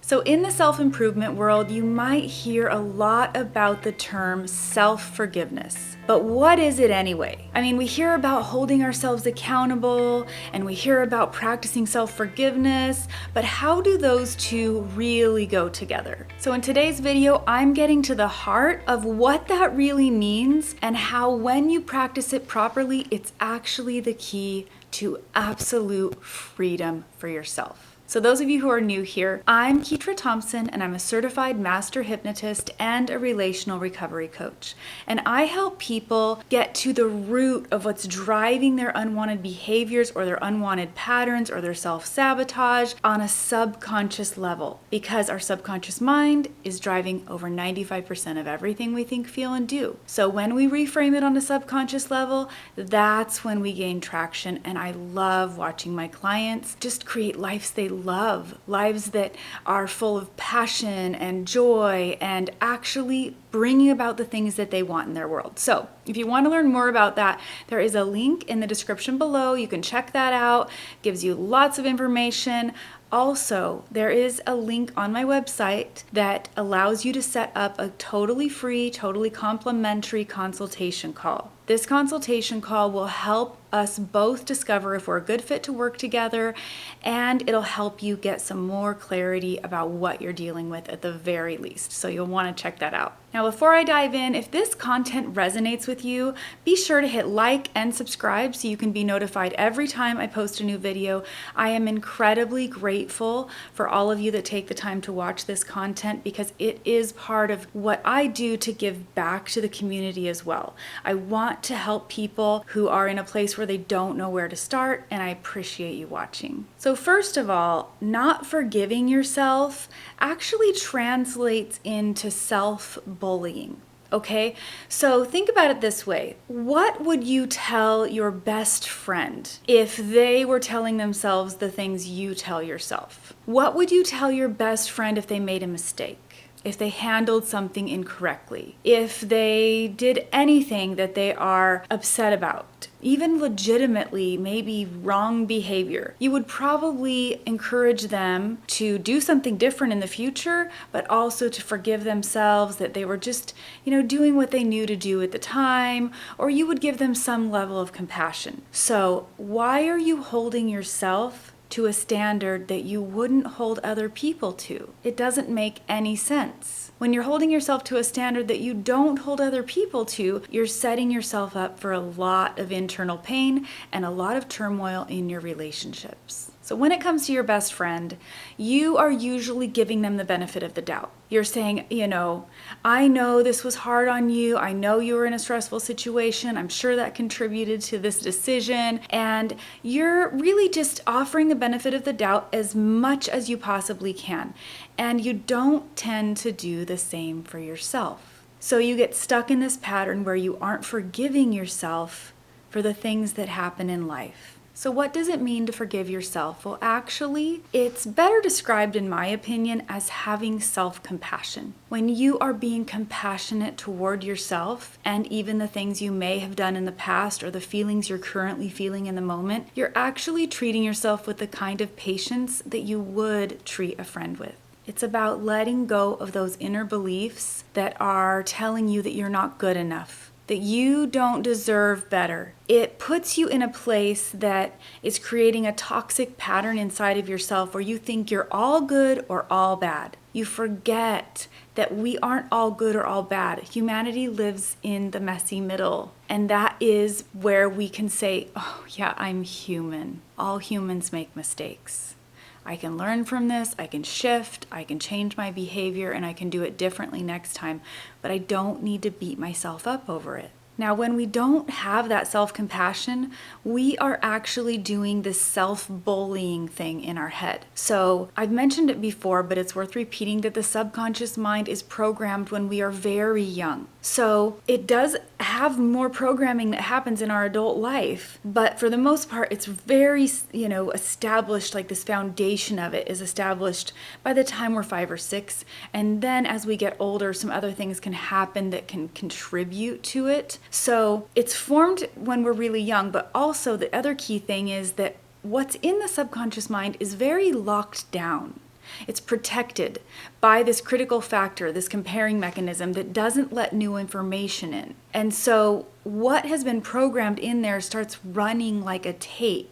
So in the self-improvement world, you might hear a lot about the term self-forgiveness. But what is it anyway? I mean, we hear about holding ourselves accountable and we hear about practicing self-forgiveness, but how do those two really go together? So in today's video, I'm getting to the heart of what that really means and how when you practice it properly, it's actually the key to absolute freedom for yourself. So those of you who are new here, I'm Ketra Thompson and I'm a certified master hypnotist and a relational recovery coach. And I help people get to the root of what's driving their unwanted behaviors or their unwanted patterns or their self-sabotage on a subconscious level, because our subconscious mind is driving over 95% of everything we think, feel, and do. So when we reframe it on a subconscious level, that's when we gain traction. And I love watching my clients just create lives they love, lives that are full of passion and joy and actually bringing about the things that they want in their world. So if you want to learn more about that, there is a link in the description below. You can check that out. It gives you lots of information. Also, there is a link on my website that allows you to set up a totally free, totally complimentary consultation call. This consultation call will help us both discover if we're a good fit to work together, and it'll help you get some more clarity about what you're dealing with at the very least. So you'll want to check that out. Now, before I dive in, if this content resonates with you, be sure to hit like and subscribe so you can be notified every time I post a new video. I am incredibly grateful for all of you that take the time to watch this content because it is part of what I do to give back to the community as well. I want to help people who are in a place where they don't know where to start, and I appreciate you watching. So first of all, not forgiving yourself actually translates into self-bullying. Okay, so think about it this way. What would you tell your best friend if they were telling themselves the things you tell yourself? What would you tell your best friend if they made a mistake? If they handled something incorrectly, if they did anything that they are upset about, even legitimately maybe wrong behavior, you would probably encourage them to do something different in the future, but also to forgive themselves that they were just, doing what they knew to do at the time, or you would give them some level of compassion. So why are you holding yourself to a standard that you wouldn't hold other people to? It doesn't make any sense. When you're holding yourself to a standard that you don't hold other people to, you're setting yourself up for a lot of internal pain and a lot of turmoil in your relationships. So when it comes to your best friend, you are usually giving them the benefit of the doubt. You're saying, I know this was hard on you. I know you were in a stressful situation. I'm sure that contributed to this decision. And you're really just offering the benefit of the doubt as much as you possibly can. And you don't tend to do the same for yourself. So you get stuck in this pattern where you aren't forgiving yourself for the things that happen in life. So what does it mean to forgive yourself? Well, actually, it's better described, in my opinion, as having self-compassion. When you are being compassionate toward yourself and even the things you may have done in the past or the feelings you're currently feeling in the moment, you're actually treating yourself with the kind of patience that you would treat a friend with. It's about letting go of those inner beliefs that are telling you that you're not good enough, that you don't deserve better. It puts you in a place that is creating a toxic pattern inside of yourself where you think you're all good or all bad. You forget that we aren't all good or all bad. Humanity lives in the messy middle. And that is where we can say, oh yeah, I'm human. All humans make mistakes. I can learn from this, I can shift, I can change my behavior, and I can do it differently next time, but I don't need to beat myself up over it. Now, when we don't have that self-compassion, we are actually doing this self-bullying thing in our head. So I've mentioned it before, but it's worth repeating that the subconscious mind is programmed when we are very young. So it does have more programming that happens in our adult life, but for the most part, it's very, established, like this foundation of it is established by the time we're 5 or 6. And then as we get older, some other things can happen that can contribute to it. So it's formed when we're really young, but also the other key thing is that what's in the subconscious mind is very locked down. It's protected by this critical factor, this comparing mechanism that doesn't let new information in. And so what has been programmed in there starts running like a tape,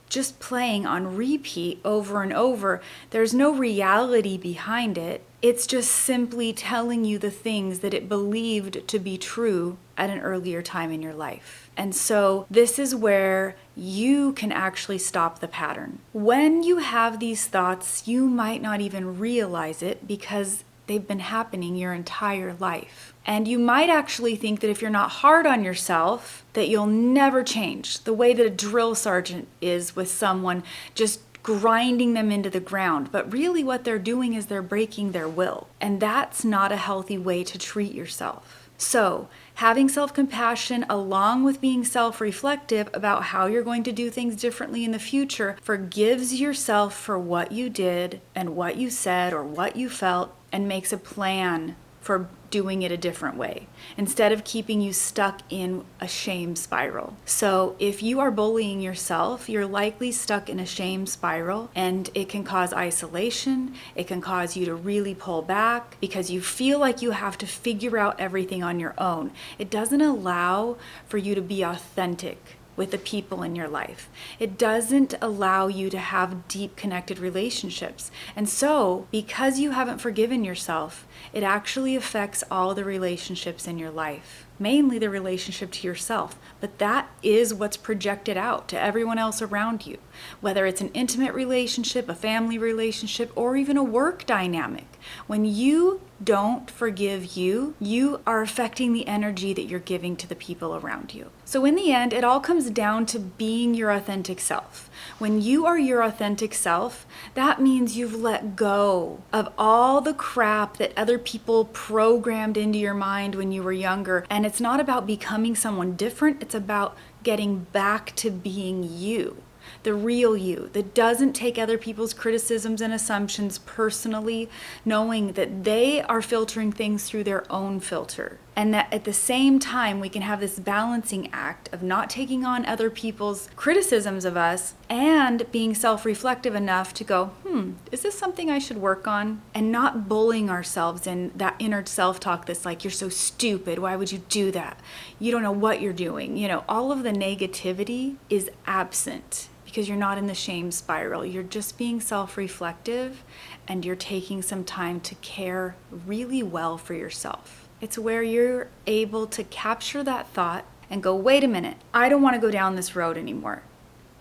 just playing on repeat over and over. There's no reality behind it. It's just simply telling you the things that it believed to be true at an earlier time in your life. And so this is where you can actually stop the pattern. When you have these thoughts, you might not even realize it because they've been happening your entire life. And you might actually think that if you're not hard on yourself, that you'll never change, the way that a drill sergeant is with someone, just grinding them into the ground. But really what they're doing is they're breaking their will. And that's not a healthy way to treat yourself. So having self-compassion along with being self-reflective about how you're going to do things differently in the future forgives yourself for what you did and what you said or what you felt, and makes a plan for doing it a different way instead of keeping you stuck in a shame spiral. So if you are bullying yourself, you're likely stuck in a shame spiral, and it can cause isolation. It can cause you to really pull back because you feel like you have to figure out everything on your own. It doesn't allow for you to be authentic with the people in your life. It doesn't allow you to have deep connected relationships. And so, because you haven't forgiven yourself, it actually affects all the relationships in your life, mainly the relationship to yourself. But that is what's projected out to everyone else around you, whether it's an intimate relationship, a family relationship, or even a work dynamic. When you don't forgive you, you are affecting the energy that you're giving to the people around you. So in the end, it all comes down to being your authentic self. When you are your authentic self, that means you've let go of all the crap that other people programmed into your mind when you were younger. And it's not about becoming someone different, it's about getting back to being you. The real you that doesn't take other people's criticisms and assumptions personally, knowing that they are filtering things through their own filter. And that at the same time, we can have this balancing act of not taking on other people's criticisms of us and being self-reflective enough to go, is this something I should work on? And not bullying ourselves in that inner self-talk that's like, you're so stupid. Why would you do that? You don't know what you're doing. You know, all of the negativity is absent because you're not in the shame spiral. You're just being self-reflective, and you're taking some time to care really well for yourself. It's where you're able to capture that thought and go, wait a minute, I don't want to go down this road anymore.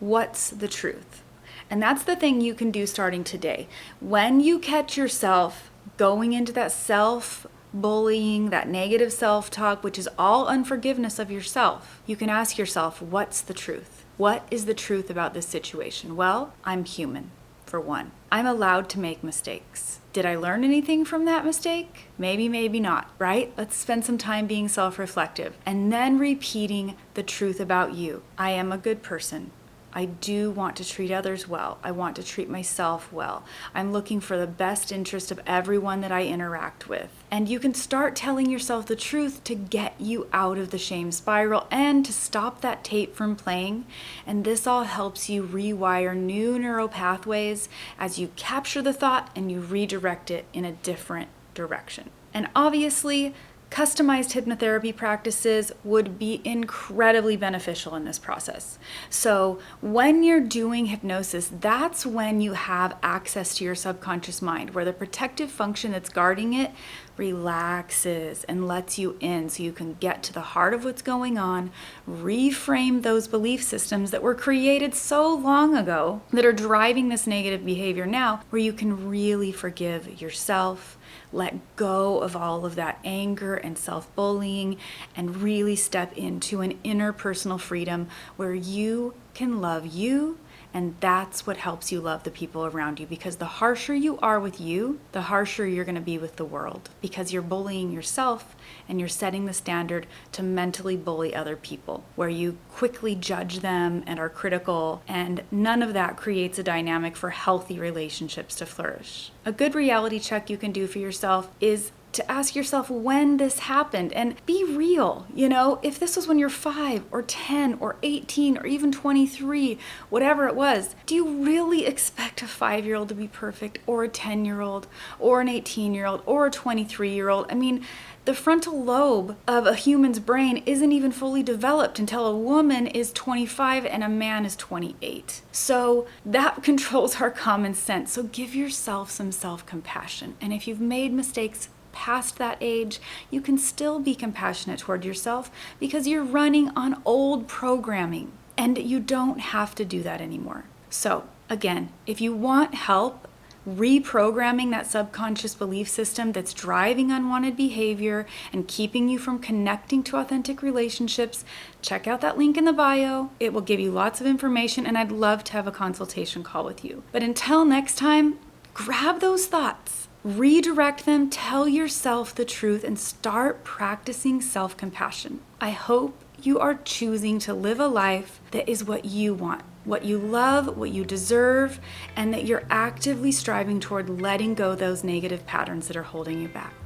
What's the truth? And that's the thing you can do starting today. When you catch yourself going into that self-bullying, that negative self-talk, which is all unforgiveness of yourself, you can ask yourself, what's the truth? What is the truth about this situation? Well, I'm human, for one. I'm allowed to make mistakes. Did I learn anything from that mistake? Maybe, maybe not, right? Let's spend some time being self-reflective and then repeating the truth about you. I am a good person. I do want to treat others well. I want to treat myself well. I'm looking for the best interest of everyone that I interact with. And you can start telling yourself the truth to get you out of the shame spiral and to stop that tape from playing. And this all helps you rewire new neural pathways as you capture the thought and you redirect it in a different direction. And obviously, customized hypnotherapy practices would be incredibly beneficial in this process. So when you're doing hypnosis, that's when you have access to your subconscious mind, where the protective function that's guarding it relaxes and lets you in so you can get to the heart of what's going on, reframe those belief systems that were created so long ago that are driving this negative behavior now, where you can really forgive yourself, let go of all of that anger and self-bullying, and really step into an interpersonal freedom where you can love you. And that's what helps you love the people around you, because the harsher you are with you, the harsher you're going to be with the world, because you're bullying yourself and you're setting the standard to mentally bully other people, where you quickly judge them and are critical, and none of that creates a dynamic for healthy relationships to flourish. A good reality check you can do for yourself is to ask yourself when this happened and be real. If this was when you're 5 or 10 or 18 or even 23, whatever it was, do you really expect a 5-year-old to be perfect, or a 10-year-old or an 18-year-old or a 23-year-old? The frontal lobe of a human's brain isn't even fully developed until a woman is 25 and a man is 28. So that controls our common sense. So give yourself some self-compassion. And if you've made mistakes past that age, you can still be compassionate toward yourself because you're running on old programming and you don't have to do that anymore. So again, if you want help reprogramming that subconscious belief system that's driving unwanted behavior and keeping you from connecting to authentic relationships, check out that link in the bio. It will give you lots of information, and I'd love to have a consultation call with you. But until next time, grab those thoughts, redirect them, tell yourself the truth, and start practicing self-compassion. I hope you are choosing to live a life that is what you want, what you love, what you deserve, and that you're actively striving toward letting go those negative patterns that are holding you back.